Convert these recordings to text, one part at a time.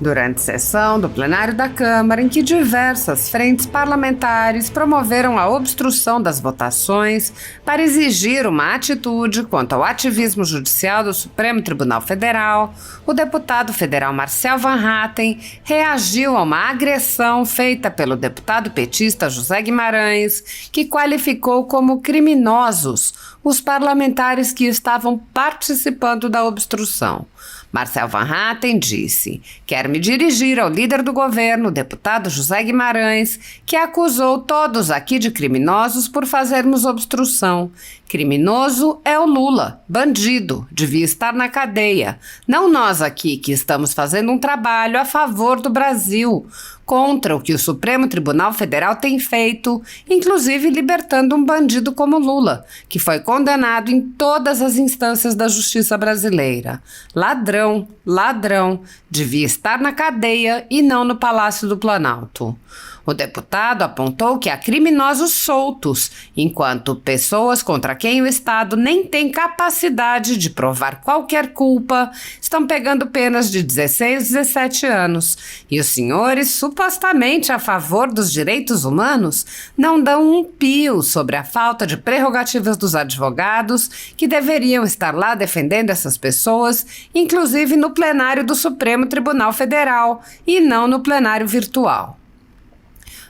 Durante sessão do plenário da Câmara, em que diversas frentes parlamentares promoveram a obstrução das votações para exigir uma atitude quanto ao ativismo judicial do Supremo Tribunal Federal, o deputado federal Marcel Van Hatten reagiu a uma agressão feita pelo deputado petista José Guimarães, que qualificou como criminosos os parlamentares que estavam participando da obstrução. Marcel Van Hatten disse: "Quero me dirigir ao líder do governo, o deputado José Guimarães, que acusou todos aqui de criminosos por fazermos obstrução. Criminoso é o Lula, bandido, devia estar na cadeia. Não nós aqui que estamos fazendo um trabalho a favor do Brasil, contra o que o Supremo Tribunal Federal tem feito, inclusive libertando um bandido como Lula, que foi condenado em todas as instâncias da justiça brasileira. Ladrão, ladrão, devia estar na cadeia e não no Palácio do Planalto." O deputado apontou que há criminosos soltos, enquanto pessoas contra quem o Estado nem tem capacidade de provar qualquer culpa estão pegando penas de 16, 17 anos. E os senhores, supostamente a favor dos direitos humanos, não dão um pio sobre a falta de prerrogativas dos advogados que deveriam estar lá defendendo essas pessoas, inclusive no plenário do Supremo Tribunal Federal e não no plenário virtual.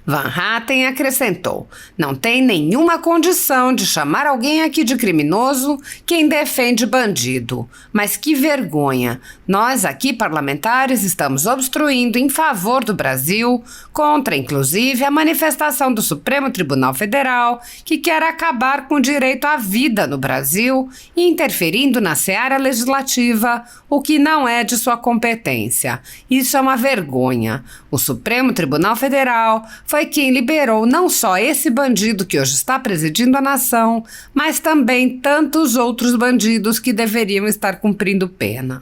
Van Hatten acrescentou: "Não tem nenhuma condição de chamar alguém aqui de criminoso quem defende bandido. Mas que vergonha! Nós aqui, parlamentares, estamos obstruindo em favor do Brasil, contra, inclusive, a manifestação do Supremo Tribunal Federal, que quer acabar com o direito à vida no Brasil, interferindo na seara legislativa, o que não é de sua competência. Isso é uma vergonha. O Supremo Tribunal Federal foi quem liberou não só esse bandido que hoje está presidindo a nação, mas também tantos outros bandidos que deveriam estar cumprindo pena."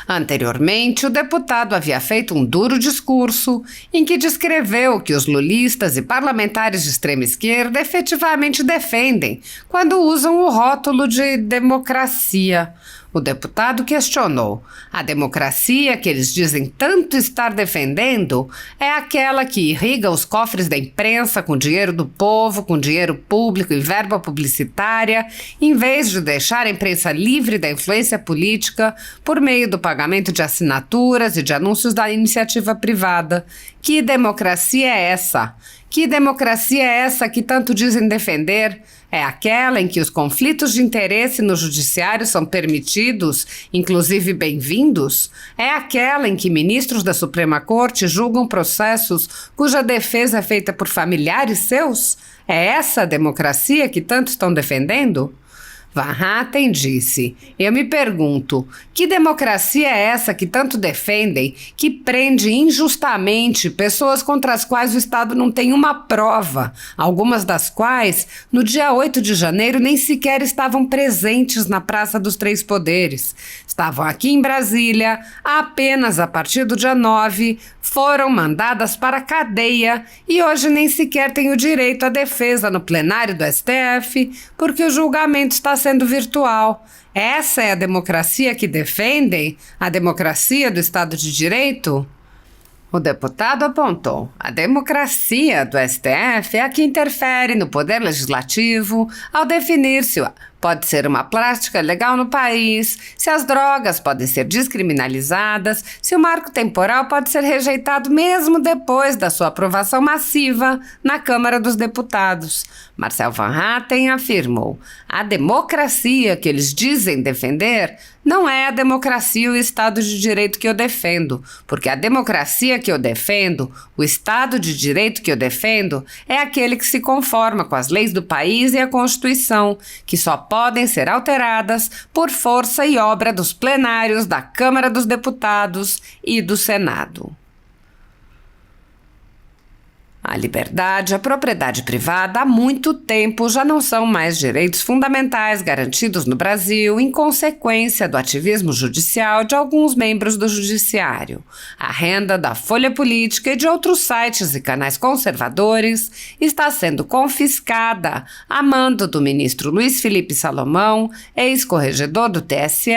Anteriormente, o deputado havia feito um duro discurso em que descreveu que os lulistas e parlamentares de extrema esquerda efetivamente defendem quando usam o rótulo de democracia. O deputado questionou: a democracia que eles dizem tanto estar defendendo é aquela que irriga os cofres da imprensa com dinheiro do povo, com dinheiro público e verba publicitária, em vez de deixar a imprensa livre da influência política por meio do pagamento de assinaturas e de anúncios da iniciativa privada. Que democracia é essa? Que democracia é essa que tanto dizem defender? É aquela em que os conflitos de interesse no judiciário são permitidos, inclusive bem-vindos? É aquela em que ministros da Suprema Corte julgam processos cuja defesa é feita por familiares seus? É essa a democracia que tanto estão defendendo? Van Hatten disse: "Eu me pergunto, que democracia é essa que tanto defendem, que prende injustamente pessoas contra as quais o Estado não tem uma prova, algumas das quais, no dia 8 de janeiro, nem sequer estavam presentes na Praça dos Três Poderes. Estavam aqui em Brasília, apenas a partir do dia 9, foram mandadas para a cadeia e hoje nem sequer têm o direito à defesa no plenário do STF, porque o julgamento está sendo virtual. Essa é a democracia que defendem? A democracia do Estado de Direito?" O deputado apontou: a democracia do STF é a que interfere no poder legislativo ao definir se pode ser uma prática legal no país, se as drogas podem ser descriminalizadas, se o marco temporal pode ser rejeitado mesmo depois da sua aprovação massiva na Câmara dos Deputados. Marcel Van Hatten afirmou: a democracia que eles dizem defender não é a democracia e o Estado de Direito que eu defendo, porque a democracia que eu defendo, o Estado de Direito que eu defendo, é aquele que se conforma com as leis do país e a Constituição, que só podem ser alteradas por força e obra dos plenários da Câmara dos Deputados e do Senado. A liberdade e a propriedade privada há muito tempo já não são mais direitos fundamentais garantidos no Brasil em consequência do ativismo judicial de alguns membros do judiciário. A renda da Folha Política e de outros sites e canais conservadores está sendo confiscada a mando do ministro Luiz Felipe Salomão, ex-corregedor do TSE,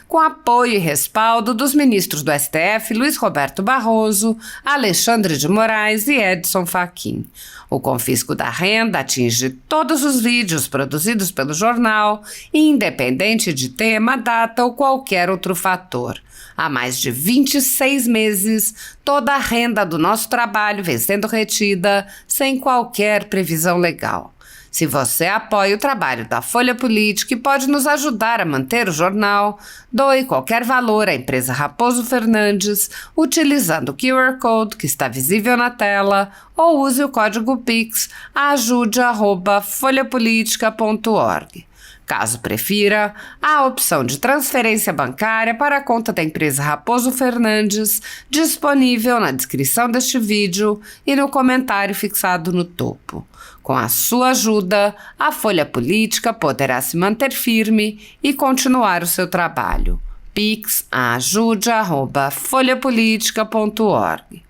com apoio e respaldo dos ministros do STF Luiz Roberto Barroso, Alexandre de Moraes e Edson Fachin. O confisco da renda atinge todos os vídeos produzidos pelo jornal, independente de tema, data ou qualquer outro fator. Há mais de 26 meses, toda a renda do nosso trabalho vem sendo retida sem qualquer previsão legal. Se você apoia o trabalho da Folha Política e pode nos ajudar a manter o jornal, doe qualquer valor à empresa Raposo Fernandes utilizando o QR Code que está visível na tela ou use o código Pix ajude@folhapolitica.org. Caso prefira, há a opção de transferência bancária para a conta da empresa Raposo Fernandes, disponível na descrição deste vídeo e no comentário fixado no topo. Com a sua ajuda, a Folha Política poderá se manter firme e continuar o seu trabalho. Pix ajude@folhapolitica.org.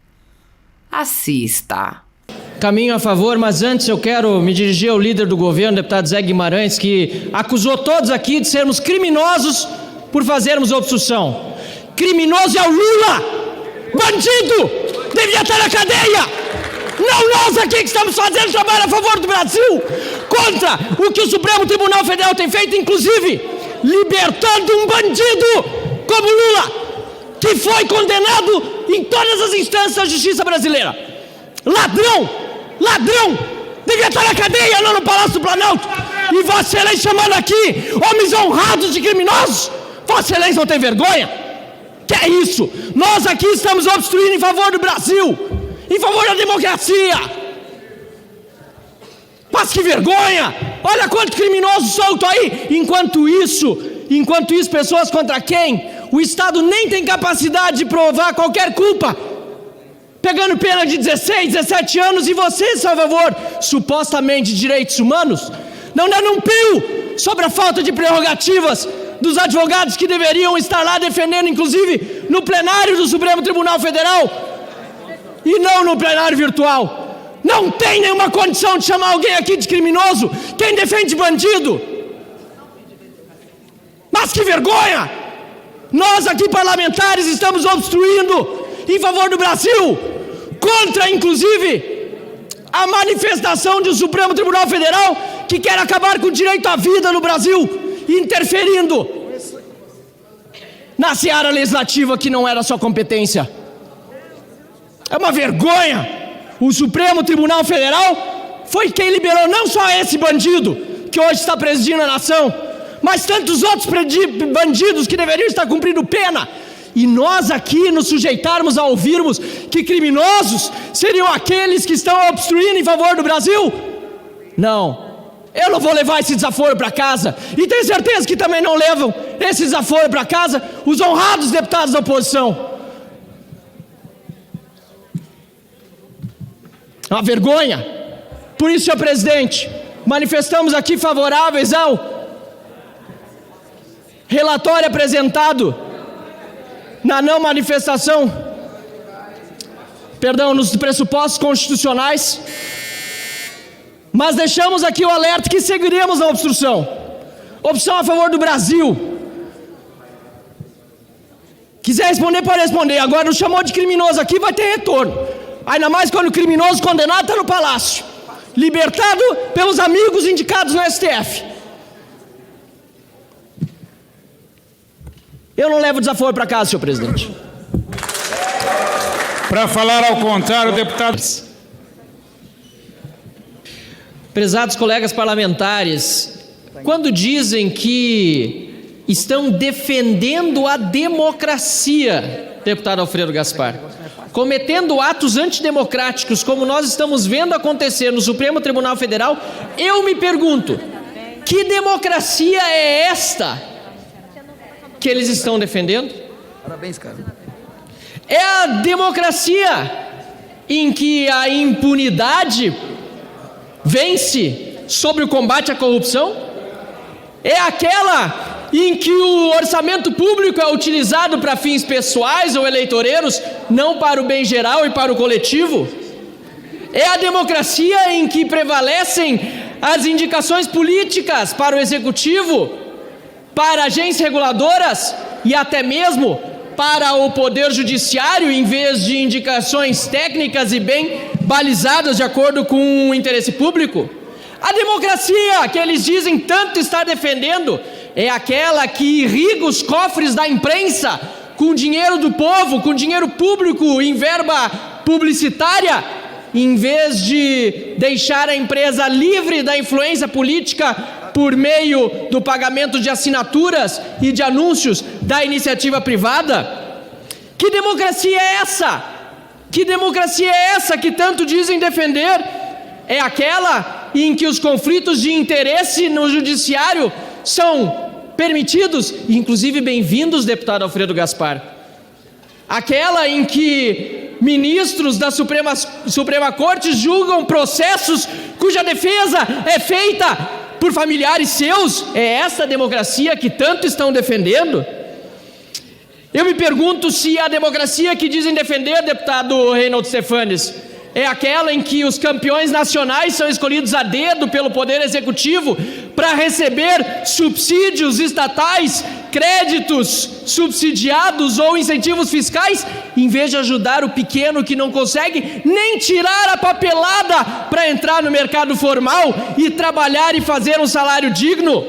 Assista. Caminho a favor, mas antes eu quero me dirigir ao líder do governo, deputado Zé Guimarães, que acusou todos aqui de sermos criminosos por fazermos obstrução. Criminoso é o Lula! Bandido! Devia estar na cadeia! Não nós aqui que estamos fazendo trabalho a favor do Brasil, contra o que o Supremo Tribunal Federal tem feito, inclusive libertando um bandido como Lula, que foi condenado em todas as instâncias da justiça brasileira. Ladrão! Ladrão! Devia estar na cadeia, não no Palácio do Planalto. E Vossa Excelência chamando aqui homens honrados de criminosos. Vossa Excelência não tem vergonha? Que é isso? Nós aqui estamos obstruindo em favor do Brasil, em favor da democracia. Mas que vergonha! Olha quanto criminoso solto aí. Enquanto isso, pessoas contra quem o Estado nem tem capacidade de provar qualquer culpa, pegando pena de 16, 17 anos, e vocês, a favor, supostamente, direitos humanos, não dando um pio sobre a falta de prerrogativas dos advogados que deveriam estar lá defendendo, inclusive, no plenário do Supremo Tribunal Federal, e não no plenário virtual. Não tem nenhuma condição de chamar alguém aqui de criminoso quem defende bandido. Mas que vergonha! Nós aqui parlamentares estamos obstruindo em favor do Brasil, contra inclusive a manifestação do Supremo Tribunal Federal, que quer acabar com o direito à vida no Brasil, interferindo na seara legislativa que não era sua competência. É uma vergonha. O Supremo Tribunal Federal foi quem liberou não só esse bandido que hoje está presidindo a nação, mas tantos outros bandidos que deveriam estar cumprindo pena. E nós aqui nos sujeitarmos a ouvirmos que criminosos seriam aqueles que estão obstruindo em favor do Brasil? Não, eu não vou levar esse desaforo para casa, e tenho certeza que também não levam esse desaforo para casa os honrados deputados da oposição. É uma vergonha. Por isso, senhor presidente, manifestamos aqui favoráveis ao relatório apresentado na não manifestação, nos pressupostos constitucionais, mas deixamos aqui o alerta que seguiremos na obstrução. Opção a favor do Brasil. Quiser responder, pode responder. Agora, não chamou de criminoso aqui, vai ter retorno. Ainda mais quando o criminoso condenado está no palácio, libertado pelos amigos indicados no STF. Eu não levo desaforo para casa, senhor presidente. Para falar ao contrário, deputado. Prezados colegas parlamentares, quando dizem que estão defendendo a democracia, deputado Alfredo Gaspar, cometendo atos antidemocráticos como nós estamos vendo acontecer no Supremo Tribunal Federal, eu me pergunto, que democracia é esta que eles estão defendendo? Parabéns, cara. É a democracia em que a impunidade vence sobre o combate à corrupção? É aquela em que o orçamento público é utilizado para fins pessoais ou eleitoreiros, não para o bem geral e para o coletivo? É a democracia em que prevalecem as indicações políticas para o executivo, para agências reguladoras e até mesmo para o poder judiciário, em vez de indicações técnicas e bem balizadas de acordo com o interesse público? A democracia que eles dizem tanto estar defendendo é aquela que irriga os cofres da imprensa com dinheiro do povo, com dinheiro público em verba publicitária, em vez de deixar a empresa livre da influência política por meio do pagamento de assinaturas e de anúncios da iniciativa privada? Que democracia é essa? Que democracia é essa que tanto dizem defender? É aquela em que os conflitos de interesse no judiciário são permitidos, e inclusive bem-vindos, deputado Alfredo Gaspar. Aquela em que ministros da Suprema Corte julgam processos cuja defesa é feita por familiares seus? É essa democracia que tanto estão defendendo? Eu me pergunto se a democracia que dizem defender, deputado Reinaldo Stefanes, é aquela em que os campeões nacionais são escolhidos a dedo pelo Poder Executivo para receber subsídios estatais, créditos subsidiados ou incentivos fiscais, em vez de ajudar o pequeno que não consegue nem tirar a papelada para entrar no mercado formal e trabalhar e fazer um salário digno?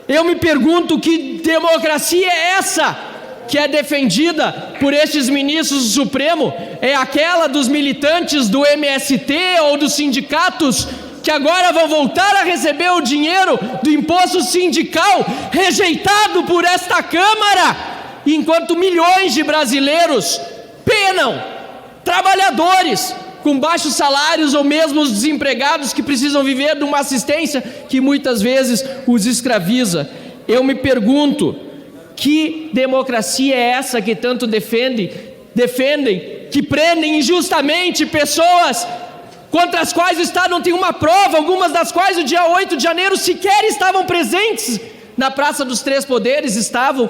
Eu me pergunto que democracia é essa que é defendida por estes ministros do Supremo? É aquela dos militantes do MST ou dos sindicatos que agora vão voltar a receber o dinheiro do imposto sindical rejeitado por esta Câmara, enquanto milhões de brasileiros penam, trabalhadores com baixos salários ou mesmo os desempregados que precisam viver de uma assistência que muitas vezes os escraviza? Eu me pergunto, que democracia é essa que tanto defendem, que prendem injustamente pessoas contra as quais o Estado não tem uma prova, algumas das quais no dia 8 de janeiro sequer estavam presentes na Praça dos Três Poderes, estavam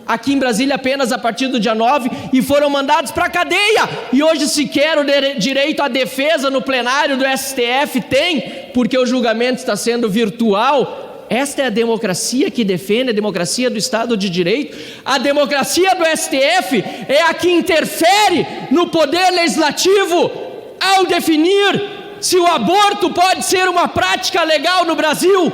aqui em Brasília apenas a partir do dia 9 e foram mandados para a cadeia, e hoje sequer o direito à defesa no plenário do STF tem, porque o julgamento está sendo virtual. Esta é a democracia que defende, a democracia do Estado de Direito. A democracia do STF é a que interfere no poder legislativo ao definir se o aborto pode ser uma prática legal no Brasil,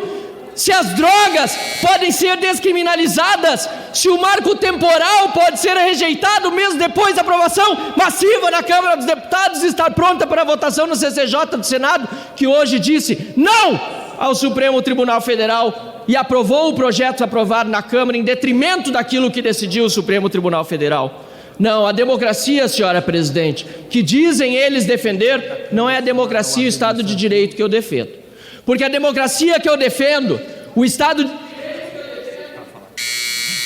se as drogas podem ser descriminalizadas, se o marco temporal pode ser rejeitado mesmo depois da aprovação massiva na Câmara dos Deputados e estar pronta para votação no CCJ do Senado, que hoje disse não ao Supremo Tribunal Federal e aprovou o projeto aprovado na Câmara em detrimento daquilo que decidiu o Supremo Tribunal Federal. Não, a democracia, senhora presidente, que dizem eles defender, não é a democracia e o Estado de Direito que eu defendo. Porque a democracia que eu defendo, o Estado de Direito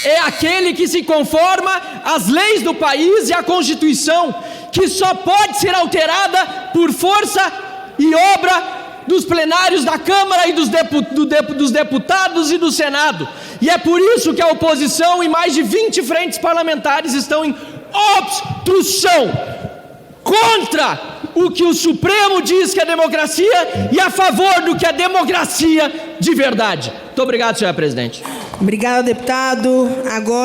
é aquele que se conforma às leis do país e à Constituição, que só pode ser alterada por força e obra dos plenários da Câmara e dos deputados e do Senado. E é por isso que a oposição e mais de 20 frentes parlamentares estão em obstrução contra o que o Supremo diz que é democracia e a favor do que é democracia de verdade. Muito obrigado, senhora presidente. Obrigado, deputado. Agora